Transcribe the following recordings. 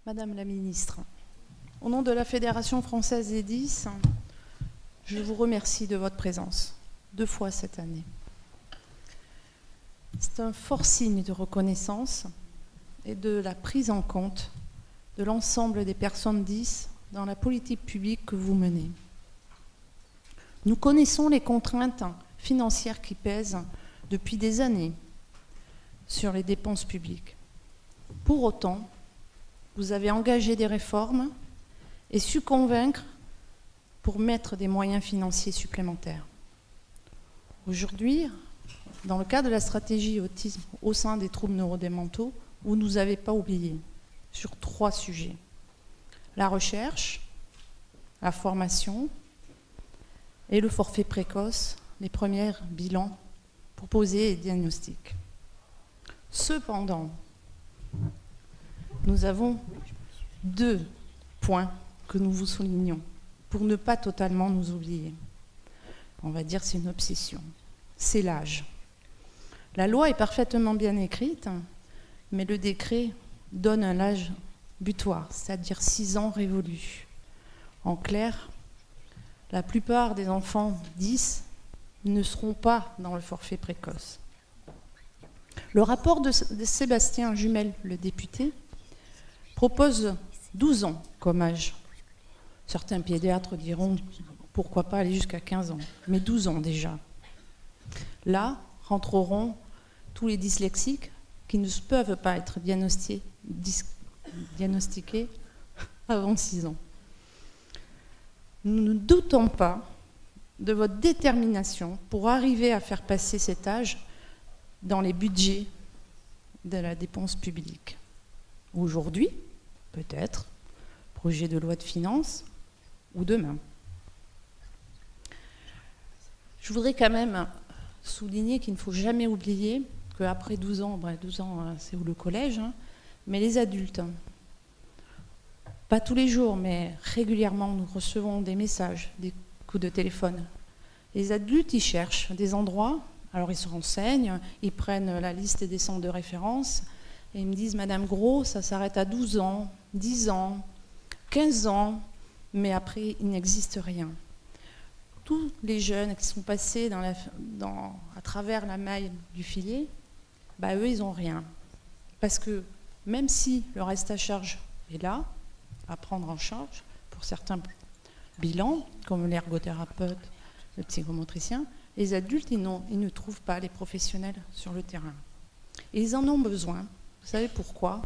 Madame la Ministre, au nom de la Fédération française des 10, je vous remercie de votre présence, 2 fois cette année. C'est un fort signe de reconnaissance et de la prise en compte de l'ensemble des personnes 10 dans la politique publique que vous menez. Nous connaissons les contraintes financières qui pèsent depuis des années sur les dépenses publiques. Pour autant, vous avez engagé des réformes et su convaincre pour mettre des moyens financiers supplémentaires. Aujourd'hui, dans le cadre de la stratégie autisme au sein des troubles neurodémentaux, vous ne nous avez pas oubliés sur 3 sujets. La recherche, la formation et le forfait précoce, les premiers bilans proposés et diagnostics. Cependant, nous avons 2 points que nous vous soulignons pour ne pas totalement nous oublier. On va dire que c'est une obsession. C'est l'âge. La loi est parfaitement bien écrite, mais le décret donne un âge butoir, c'est-à-dire 6 ans révolus. En clair, la plupart des enfants 10 ne seront pas dans le forfait précoce. Le rapport de Sébastien Jumel, le député, propose 12 ans comme âge. Certains pédiatres diront pourquoi pas aller jusqu'à 15 ans, mais 12 ans déjà. Là rentreront tous les dyslexiques qui ne peuvent pas être diagnostiqués avant 6 ans. Nous ne doutons pas de votre détermination pour arriver à faire passer cet âge dans les budgets de la dépense publique. Aujourd'hui, peut-être, projet de loi de finances, ou demain. Je voudrais quand même souligner qu'il ne faut jamais oublier qu'après 12 ans, 12 ans c'est le collège, mais les adultes, pas tous les jours, mais régulièrement, nous recevons des messages, des coups de téléphone. Les adultes, ils cherchent des endroits, alors ils se renseignent, ils prennent la liste des centres de référence, et ils me disent, Madame Gros, ça s'arrête à 12 ans, 10 ans, 15 ans, mais après, il n'existe rien. Tous les jeunes qui sont passés à travers la maille du filet, eux, ils n'ont rien. Parce que même si le reste à charge est là, à prendre en charge, pour certains bilans, comme l'ergothérapeute, le psychomotricien, les adultes, ils ne trouvent pas les professionnels sur le terrain. Et ils en ont besoin. Vous savez pourquoi?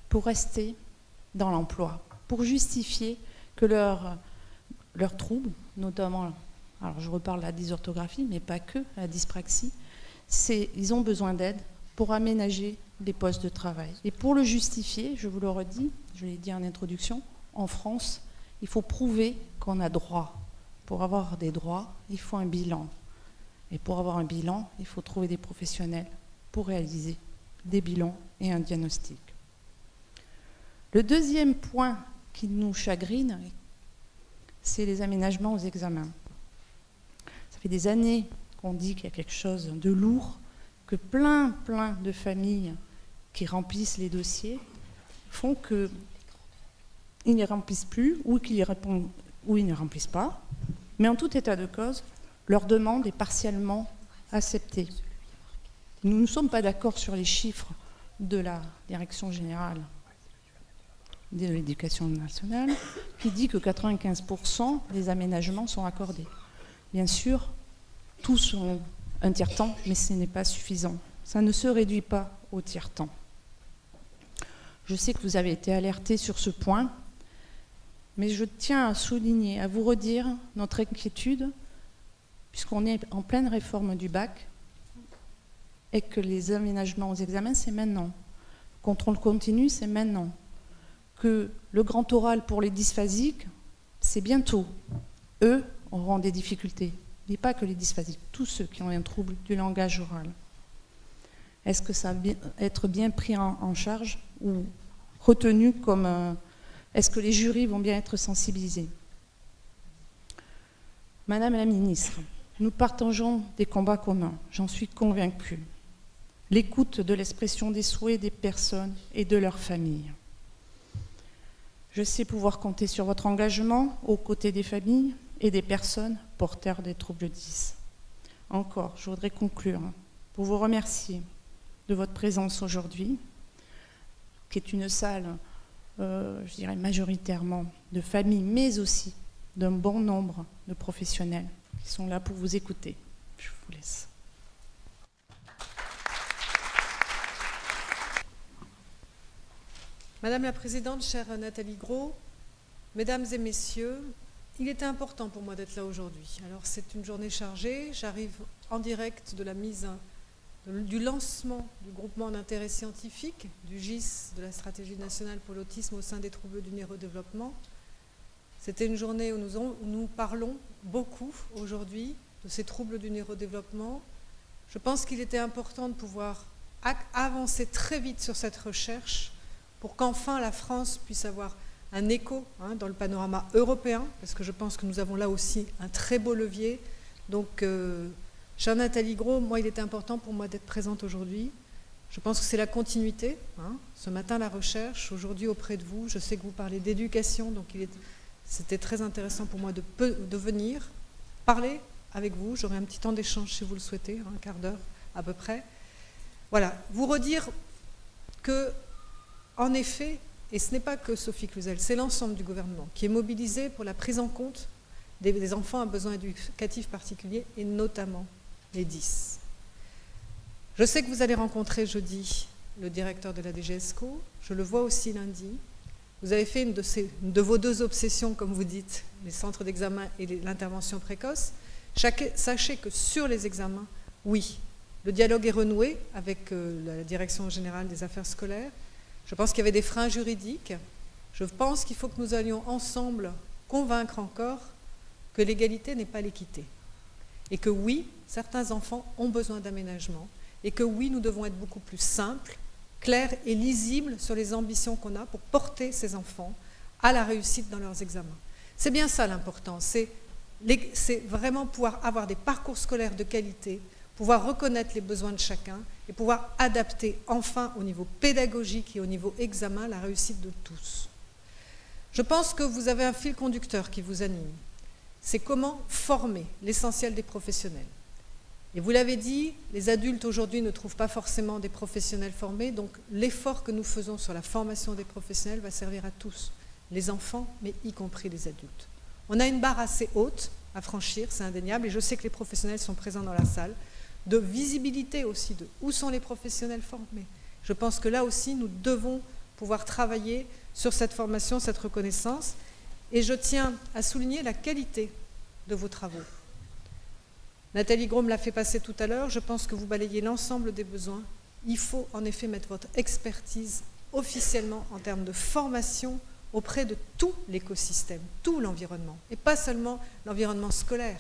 Pour rester dans l'emploi, pour justifier que leurs troubles, notamment, alors je reparle de la dysorthographie, mais pas que, la dyspraxie, ils ont besoin d'aide pour aménager des postes de travail. Et pour le justifier, je vous le redis, je l'ai dit en introduction, en France, il faut prouver qu'on a droit. Pour avoir des droits, il faut un bilan. Et pour avoir un bilan, il faut trouver des professionnels pour réaliser des bilans et un diagnostic. Le deuxième point qui nous chagrine, c'est les aménagements aux examens. Ça fait des années qu'on dit qu'il y a quelque chose de lourd, que plein de familles qui remplissent les dossiers font qu'ils ne les remplissent plus ou qu'ils ne remplissent pas. Mais en tout état de cause, leur demande est partiellement acceptée. Nous ne sommes pas d'accord sur les chiffres de la Direction générale de l'éducation nationale qui dit que 95% des aménagements sont accordés. Bien sûr, tous sont un tiers-temps, mais ce n'est pas suffisant. Ça ne se réduit pas au tiers-temps. Je sais que vous avez été alertés sur ce point, mais je tiens à souligner, à vous redire notre inquiétude, puisqu'on est en pleine réforme du bac, et que les aménagements aux examens, c'est maintenant. Contrôle continu, c'est maintenant. Que le grand oral pour les dysphasiques, c'est bientôt. Eux auront des difficultés. Mais pas que les dysphasiques, tous ceux qui ont un trouble du langage oral. Est-ce que ça va être bien pris en charge ou retenu comme... Est-ce que les jurys vont bien être sensibilisés? Madame la Ministre, nous partageons des combats communs, j'en suis convaincue. L'écoute de l'expression des souhaits des personnes et de leurs familles. Je sais pouvoir compter sur votre engagement aux côtés des familles et des personnes porteurs des troubles 10. Encore, je voudrais conclure pour vous remercier de votre présence aujourd'hui, qui est une salle, je dirais majoritairement de familles, mais aussi d'un bon nombre de professionnels qui sont là pour vous écouter. Je vous laisse. Madame la Présidente, chère Nathalie Gros, Mesdames et Messieurs, il était important pour moi d'être là aujourd'hui. Alors c'est une journée chargée, j'arrive en direct de la du lancement du groupement d'intérêt scientifique, du GIS, de la Stratégie nationale pour l'autisme au sein des troubles du neurodéveloppement. C'était une journée où nous parlons beaucoup aujourd'hui de ces troubles du neurodéveloppement. Je pense qu'il était important de pouvoir avancer très vite sur cette recherche pour qu'enfin la France puisse avoir un écho dans le panorama européen, parce que je pense que nous avons là aussi un très beau levier. Donc, chère Nathalie Gros, moi, il était important pour moi d'être présente aujourd'hui. Je pense que c'est la continuité. Ce matin, la recherche, aujourd'hui auprès de vous. Je sais que vous parlez d'éducation, donc c'était très intéressant pour moi de venir parler avec vous. J'aurai un petit temps d'échange si vous le souhaitez, un quart d'heure à peu près. Voilà, vous redire que, en effet, et ce n'est pas que Sophie Cluzel, c'est l'ensemble du gouvernement qui est mobilisé pour la prise en compte des enfants à besoins éducatifs particuliers, et notamment les 10. Je sais que vous allez rencontrer jeudi le directeur de la DGESCO, je le vois aussi lundi. Vous avez fait une de vos deux obsessions, comme vous dites, les centres d'examen et l'intervention précoce. Sachez que sur les examens, oui, le dialogue est renoué avec la Direction générale des affaires scolaires. Je pense qu'il y avait des freins juridiques. Je pense qu'il faut que nous allions ensemble convaincre encore que l'égalité n'est pas l'équité. Et que oui, certains enfants ont besoin d'aménagement. Et que oui, nous devons être beaucoup plus simples, clairs et lisibles sur les ambitions qu'on a pour porter ces enfants à la réussite dans leurs examens. C'est bien ça l'important. C'est vraiment pouvoir avoir des parcours scolaires de qualité, pouvoir reconnaître les besoins de chacun et pouvoir adapter enfin au niveau pédagogique et au niveau examen la réussite de tous. Je pense que vous avez un fil conducteur qui vous anime. C'est comment former l'essentiel des professionnels. Et vous l'avez dit, les adultes aujourd'hui ne trouvent pas forcément des professionnels formés, donc l'effort que nous faisons sur la formation des professionnels va servir à tous, les enfants, mais y compris les adultes. On a une barre assez haute à franchir, c'est indéniable, et je sais que les professionnels sont présents dans la salle, de visibilité aussi de où sont les professionnels formés. Je pense que là aussi, nous devons pouvoir travailler sur cette formation, cette reconnaissance, et je tiens à souligner la qualité de vos travaux. Nathalie Gros me l'a fait passer tout à l'heure, je pense que vous balayez l'ensemble des besoins. Il faut en effet mettre votre expertise officiellement en termes de formation auprès de tout l'écosystème, tout l'environnement, et pas seulement l'environnement scolaire,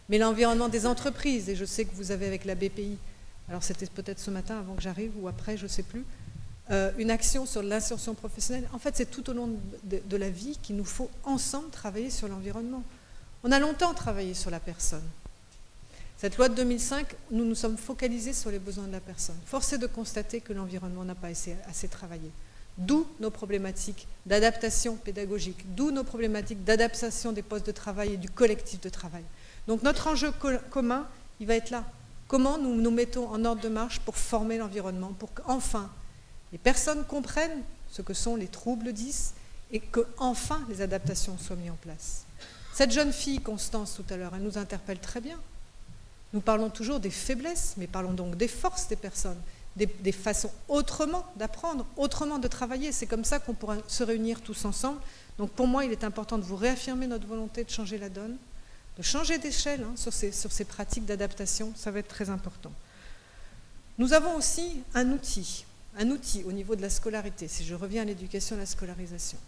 mais l'environnement des entreprises. Et je sais que vous avez avec la BPI, alors c'était peut-être ce matin avant que j'arrive ou après, je ne sais plus, une action sur l'insertion professionnelle. En fait, c'est tout au long de la vie qu'il nous faut ensemble travailler sur l'environnement. On a longtemps travaillé sur la personne. Cette loi de 2005, nous nous sommes focalisés sur les besoins de la personne. Force est de constater que l'environnement n'a pas assez travaillé. D'où nos problématiques d'adaptation pédagogique, d'où nos problématiques d'adaptation des postes de travail et du collectif de travail. Donc notre enjeu commun, il va être là. Comment nous nous mettons en ordre de marche pour former l'environnement, pour qu'enfin les personnes comprennent ce que sont les troubles 10 et qu'enfin les adaptations soient mises en place. Cette jeune fille, Constance, tout à l'heure, elle nous interpelle très bien. Nous parlons toujours des faiblesses, mais parlons donc des forces des personnes, des façons autrement d'apprendre, autrement de travailler. C'est comme ça qu'on pourra se réunir tous ensemble. Donc pour moi, il est important de vous réaffirmer notre volonté de changer la donne, de changer d'échelle sur ces pratiques d'adaptation. Ça va être très important. Nous avons aussi un outil au niveau de la scolarité, si je reviens à l'éducation et à la scolarisation.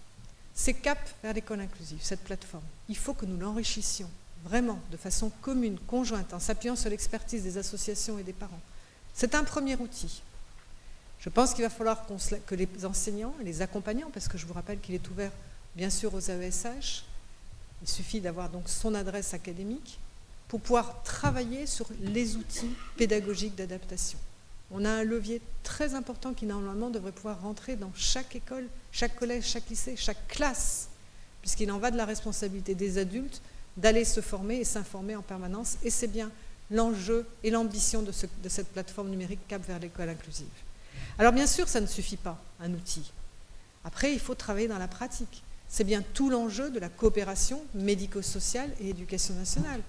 C'est CAP vers l'école inclusive, cette plateforme. Il faut que nous l'enrichissions vraiment de façon commune, conjointe, en s'appuyant sur l'expertise des associations et des parents. C'est un premier outil. Je pense qu'il va falloir que les enseignants et les accompagnants, parce que je vous rappelle qu'il est ouvert bien sûr aux AESH, il suffit d'avoir donc son adresse académique, pour pouvoir travailler sur les outils pédagogiques d'adaptation. On a un levier très important qui normalement devrait pouvoir rentrer dans chaque école, chaque collège, chaque lycée, chaque classe, puisqu'il en va de la responsabilité des adultes d'aller se former et s'informer en permanence, et c'est bien l'enjeu et l'ambition de cette plateforme numérique Cap vers l'école inclusive. Alors bien sûr, ça ne suffit pas, un outil. Après, il faut travailler dans la pratique. C'est bien tout l'enjeu de la coopération médico-sociale et éducation nationale.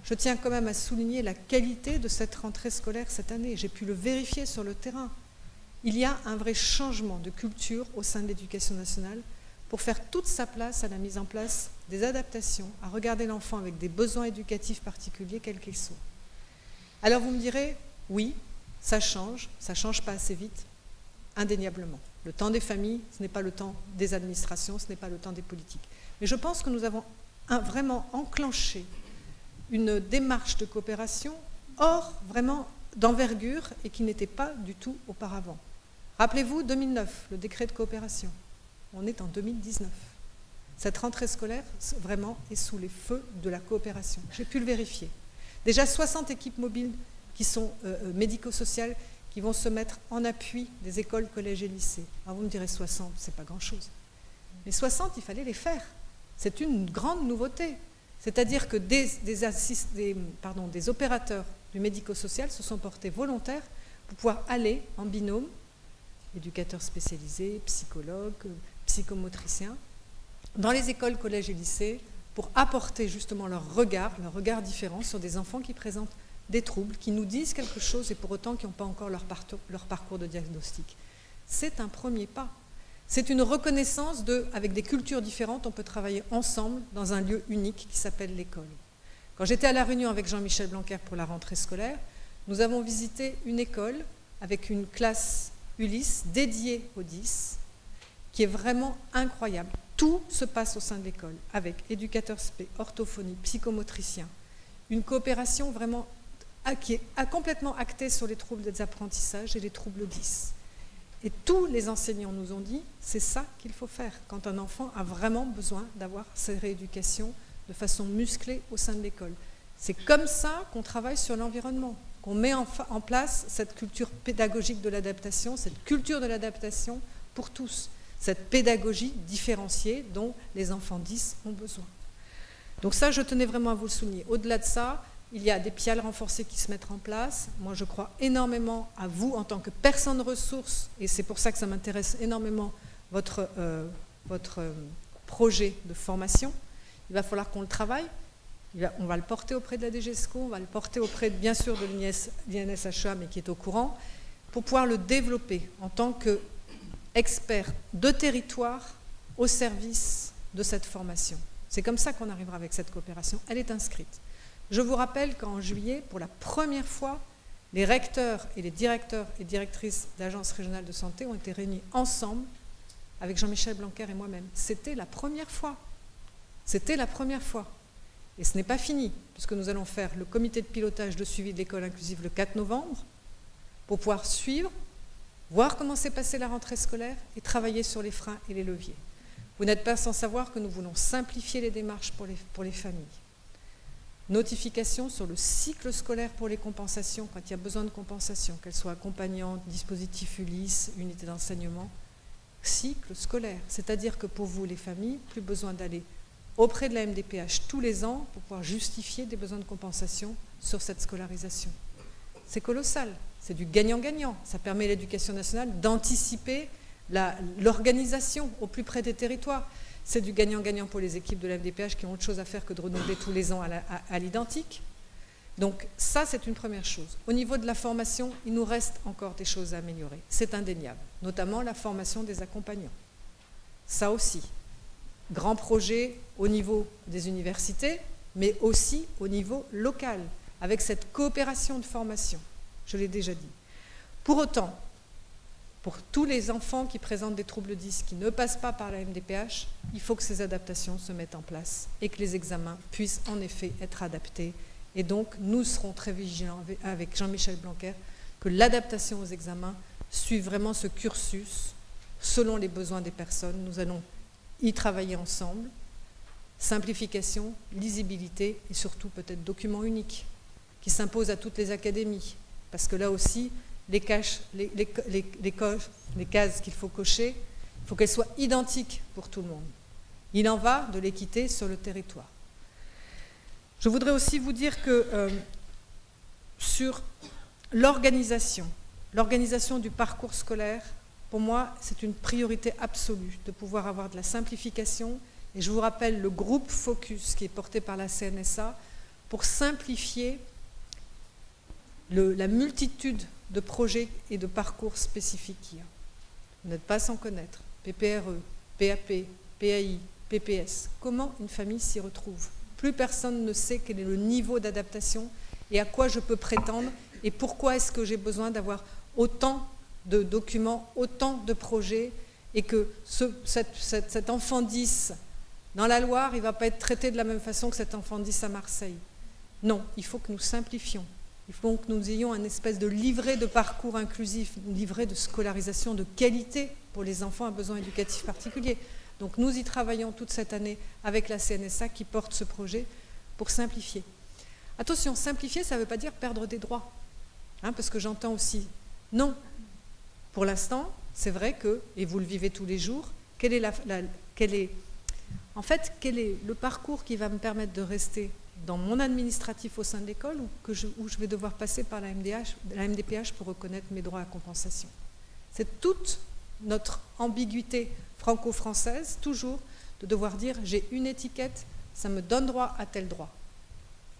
Je tiens quand même à souligner la qualité de cette rentrée scolaire cette année. J'ai pu le vérifier sur le terrain. Il y a un vrai changement de culture au sein de l'éducation nationale pour faire toute sa place à la mise en place des adaptations, à regarder l'enfant avec des besoins éducatifs particuliers, quels qu'ils soient. Alors vous me direz, oui, ça change pas assez vite, indéniablement. Le temps des familles, ce n'est pas le temps des administrations, ce n'est pas le temps des politiques. Mais je pense que nous avons vraiment enclenché une démarche de coopération hors vraiment d'envergure et qui n'était pas du tout auparavant. Rappelez-vous, 2009, le décret de coopération. On est en 2019. Cette rentrée scolaire, vraiment, est sous les feux de la coopération. J'ai pu le vérifier. Déjà 60 équipes mobiles qui sont médico-sociales qui vont se mettre en appui des écoles, collèges et lycées. Alors vous me direz 60, c'est pas grand-chose. Mais 60, il fallait les faire. C'est une grande nouveauté. C'est-à-dire que des opérateurs du médico-social se sont portés volontaires pour pouvoir aller en binôme, éducateurs spécialisés, psychologues, psychomotriciens, dans les écoles, collèges et lycées, pour apporter justement leur regard différent sur des enfants qui présentent des troubles, qui nous disent quelque chose et pour autant qui n'ont pas encore leur parcours de diagnostic. C'est un premier pas. C'est une reconnaissance avec des cultures différentes, on peut travailler ensemble dans un lieu unique qui s'appelle l'école. Quand j'étais à La Réunion avec Jean-Michel Blanquer pour la rentrée scolaire, nous avons visité une école avec une classe Ulysse dédiée aux 10, qui est vraiment incroyable. Tout se passe au sein de l'école, avec éducateurs spé, orthophonie, psychomotriciens, une coopération vraiment qui est complètement actée sur les troubles des apprentissages et les troubles 10. Et tous les enseignants nous ont dit, c'est ça qu'il faut faire quand un enfant a vraiment besoin d'avoir sa rééducation de façon musclée au sein de l'école. C'est comme ça qu'on travaille sur l'environnement, qu'on met en place cette culture pédagogique de l'adaptation, cette culture de l'adaptation pour tous, cette pédagogie différenciée dont les enfants 10 ont besoin. Donc ça, je tenais vraiment à vous le souligner. Au-delà de ça, il y a des PIAL renforcés qui se mettent en place. Moi, je crois énormément à vous en tant que personne ressource, et c'est pour ça que ça m'intéresse énormément votre projet de formation. Il va falloir qu'on le travaille. On va le porter auprès de la DGESCO, on va le porter auprès, bien sûr, de l'INSHA, mais qui est au courant, pour pouvoir le développer en tant qu'expert de territoire au service de cette formation. C'est comme ça qu'on arrivera avec cette coopération. Elle est inscrite. Je vous rappelle qu'en juillet, pour la première fois, les recteurs et les directeurs et directrices d'agences régionales de santé ont été réunis ensemble avec Jean-Michel Blanquer et moi-même. C'était la première fois. C'était la première fois. Et ce n'est pas fini, puisque nous allons faire le comité de pilotage de suivi de l'école inclusive le 4 novembre pour pouvoir suivre, voir comment s'est passée la rentrée scolaire et travailler sur les freins et les leviers. Vous n'êtes pas sans savoir que nous voulons simplifier les démarches pour les familles. Notification sur le cycle scolaire pour les compensations, quand il y a besoin de compensation, qu'elles soient accompagnantes, dispositifs Ulysse, unités d'enseignement. Cycle scolaire, c'est-à-dire que pour vous, les familles, plus besoin d'aller auprès de la MDPH tous les ans pour pouvoir justifier des besoins de compensation sur cette scolarisation. C'est colossal, c'est du gagnant-gagnant. Ça permet à l'éducation nationale d'anticiper l'organisation au plus près des territoires. C'est du gagnant-gagnant pour les équipes de la MDPH qui ont autre chose à faire que de renouveler tous les ans à l'identique. Donc ça, c'est une première chose. Au niveau de la formation, il nous reste encore des choses à améliorer. C'est indéniable, notamment la formation des accompagnants. Ça aussi, grand projet au niveau des universités, mais aussi au niveau local, avec cette coopération de formation. Je l'ai déjà dit. Pour autant, pour tous les enfants qui présentent des troubles 10 qui ne passent pas par la MDPH, il faut que ces adaptations se mettent en place et que les examens puissent en effet être adaptés. Et donc, nous serons très vigilants avec Jean-Michel Blanquer que l'adaptation aux examens suive vraiment ce cursus selon les besoins des personnes. Nous allons y travailler ensemble. Simplification, lisibilité et surtout peut-être document unique qui s'impose à toutes les académies. Parce que là aussi, les cases qu'il faut cocher, il faut qu'elles soient identiques pour tout le monde. Il en va de l'équité sur le territoire. Je voudrais aussi vous dire que sur l'organisation du parcours scolaire, pour moi, c'est une priorité absolue de pouvoir avoir de la simplification. Et je vous rappelle le groupe Focus qui est porté par la CNSA pour simplifier la multitude de projets et de parcours spécifiques qu'il y a. Vous n'êtes pas sans connaître PPRE, PAP, PAI, PPS. Comment une famille s'y retrouve? Plus personne ne sait quel est le niveau d'adaptation et à quoi je peux prétendre et pourquoi est-ce que j'ai besoin d'avoir autant de documents, autant de projets et que cet enfant 10 dans la Loire, il ne va pas être traité de la même façon que cet enfant 10 à Marseille. Non, il faut que nous simplifions. Il faut que nous ayons un espèce de livret de parcours inclusif, un livret de scolarisation de qualité pour les enfants à besoins éducatifs particuliers. Donc nous y travaillons toute cette année avec la CNSA qui porte ce projet pour simplifier. Attention, simplifier, ça ne veut pas dire perdre des droits. Parce que j'entends aussi, non. Pour l'instant, c'est vrai que, et vous le vivez tous les jours, quel est le parcours qui va me permettre de rester dans mon administratif au sein de l'école où je vais devoir passer par la MDPH pour reconnaître mes droits à compensation. C'est toute notre ambiguïté franco-française, toujours, de devoir dire j'ai une étiquette, ça me donne droit à tel droit.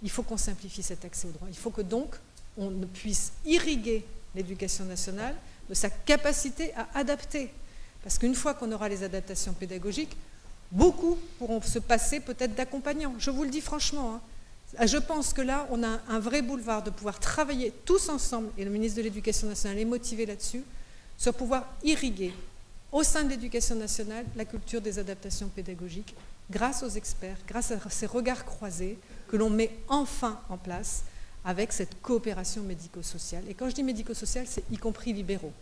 Il faut qu'on simplifie cet accès au droit. Il faut que donc on puisse irriguer l'éducation nationale de sa capacité à adapter. Parce qu'une fois qu'on aura les adaptations pédagogiques, beaucoup pourront se passer peut-être d'accompagnants. Je vous le dis franchement. Je pense que là, on a un vrai boulevard de pouvoir travailler tous ensemble, et le ministre de l'Éducation nationale est motivé là-dessus, sur pouvoir irriguer au sein de l'Éducation nationale la culture des adaptations pédagogiques, grâce aux experts, grâce à ces regards croisés que l'on met enfin en place avec cette coopération médico-sociale. Et quand je dis médico-sociale, c'est y compris libéraux.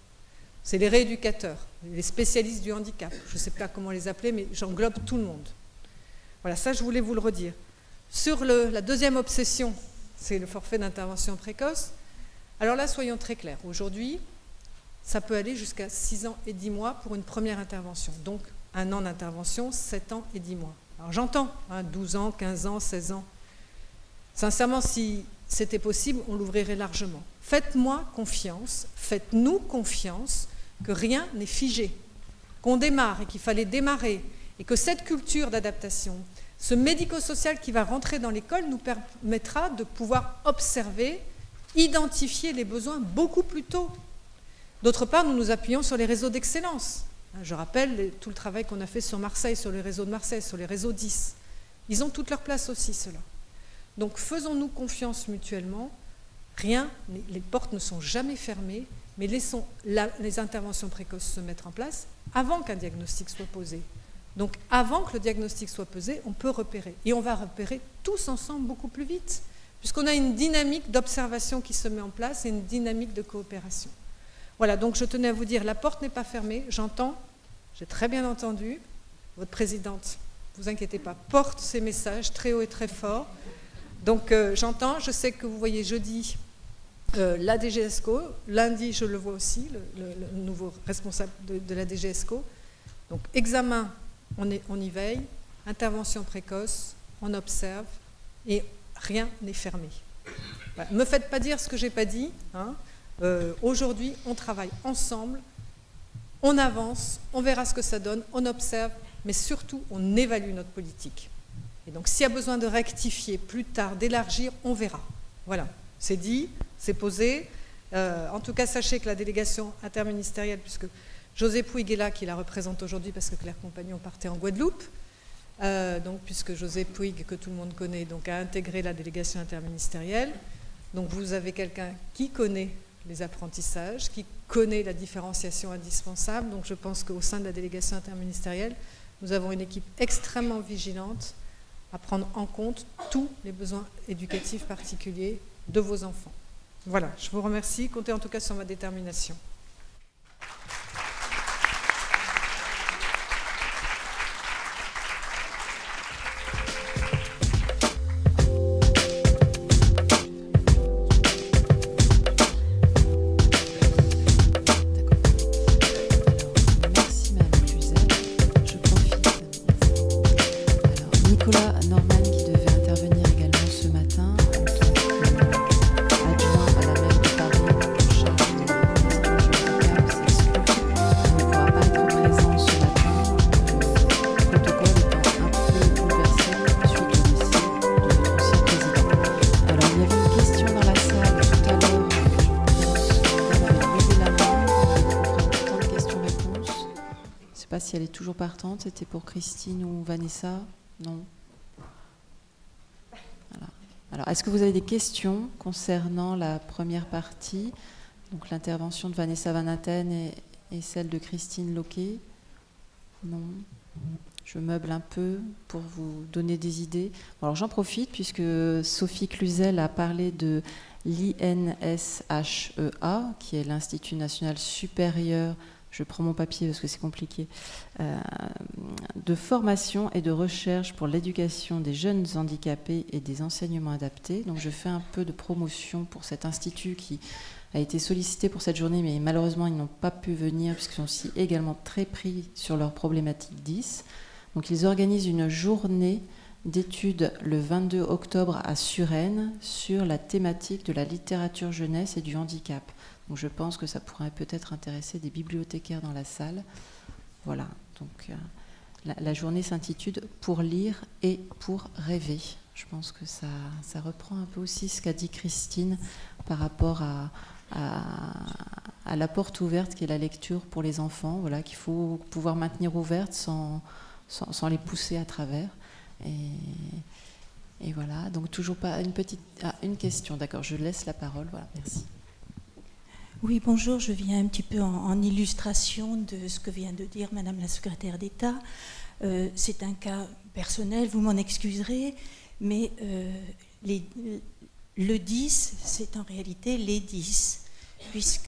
C'est les rééducateurs, les spécialistes du handicap. Je ne sais pas comment les appeler, mais j'englobe tout le monde. Voilà, ça je voulais vous le redire. Sur la deuxième obsession, c'est le forfait d'intervention précoce. Alors là, soyons très clairs. Aujourd'hui, ça peut aller jusqu'à 6 ans et 10 mois pour une première intervention. Donc, 1 an d'intervention, 7 ans et 10 mois. Alors j'entends, 12 ans, 15 ans, 16 ans. Sincèrement, si c'était possible, on l'ouvrirait largement. Faites-moi confiance, faites-nous confiance que rien n'est figé, qu'on démarre et qu'il fallait démarrer, et que cette culture d'adaptation, ce médico-social qui va rentrer dans l'école nous permettra de pouvoir observer, identifier les besoins beaucoup plus tôt. D'autre part, nous nous appuyons sur les réseaux d'excellence. Je rappelle tout le travail qu'on a fait sur Marseille, sur les réseaux de Marseille, sur les réseaux 10. Ils ont toute leur place aussi, ceux-là. Donc faisons-nous confiance mutuellement. Rien, les portes ne sont jamais fermées, mais laissons les interventions précoces se mettre en place avant qu'un diagnostic soit posé. Donc avant que le diagnostic soit posé, on peut repérer. Et on va repérer tous ensemble beaucoup plus vite, puisqu'on a une dynamique d'observation qui se met en place et une dynamique de coopération. Voilà, donc je tenais à vous dire, la porte n'est pas fermée, j'entends, j'ai très bien entendu, votre présidente, ne vous inquiétez pas, porte ces messages très haut et très fort. Donc j'entends, je sais que vous voyez jeudi la DGESCO, lundi je le vois aussi, le nouveau responsable de la DGESCO. Donc examen, on y veille, intervention précoce, on observe et rien n'est fermé. Voilà. Ne me faites pas dire ce que je n'ai pas dit. Aujourd'hui, on travaille ensemble, on avance, on verra ce que ça donne, on observe, mais surtout, on évalue notre politique. Et donc, s'il y a besoin de rectifier plus tard, d'élargir, on verra. Voilà, c'est dit, c'est posé. En tout cas, sachez que la délégation interministérielle, puisque José Puig est là, qui la représente aujourd'hui, parce que Claire Compagnon partait en Guadeloupe, donc, puisque José Puig, que tout le monde connaît, donc, a intégré la délégation interministérielle. Donc, vous avez quelqu'un qui connaît les apprentissages, qui connaît la différenciation indispensable. Donc je pense qu'au sein de la délégation interministérielle, nous avons une équipe extrêmement vigilante à prendre en compte tous les besoins éducatifs particuliers de vos enfants. Voilà, je vous remercie. Comptez en tout cas sur ma détermination. qu'elle est toujours partante. C'était pour Christine ou Vanessa? Non. Voilà. Alors, est-ce que vous avez des questions concernant la première partie, donc l'intervention de Vanessa Van Aten et celle de Christine Loquet? Non. Je meuble un peu pour vous donner des idées. Bon, alors j'en profite puisque Sophie Cluzel a parlé de l'INSHEA, qui est l'Institut National Supérieur, je prends mon papier parce que c'est compliqué, de formation et de recherche pour l'éducation des jeunes handicapés et des enseignements adaptés. Donc je fais un peu de promotion pour cet institut qui a été sollicité pour cette journée, mais malheureusement ils n'ont pas pu venir puisqu'ils sont aussi également très pris sur leur problématique 10. Donc ils organisent une journée d'études le 22 octobre à Suresnes sur la thématique de la littérature jeunesse et du handicap. Donc je pense que ça pourrait peut-être intéresser des bibliothécaires dans la salle. Voilà, donc la journée s'intitule « Pour lire et pour rêver ». Je pense que ça reprend un peu aussi ce qu'a dit Christine par rapport à la porte ouverte qui est la lecture pour les enfants, voilà, qu'il faut pouvoir maintenir ouverte sans les pousser à travers. Et voilà, donc toujours pas une question, d'accord, je laisse la parole, voilà, merci. Oui, bonjour, je viens un petit peu en illustration de ce que vient de dire Madame la secrétaire d'État. C'est un cas personnel, vous m'en excuserez, mais le 10, c'est en réalité les 10, puisque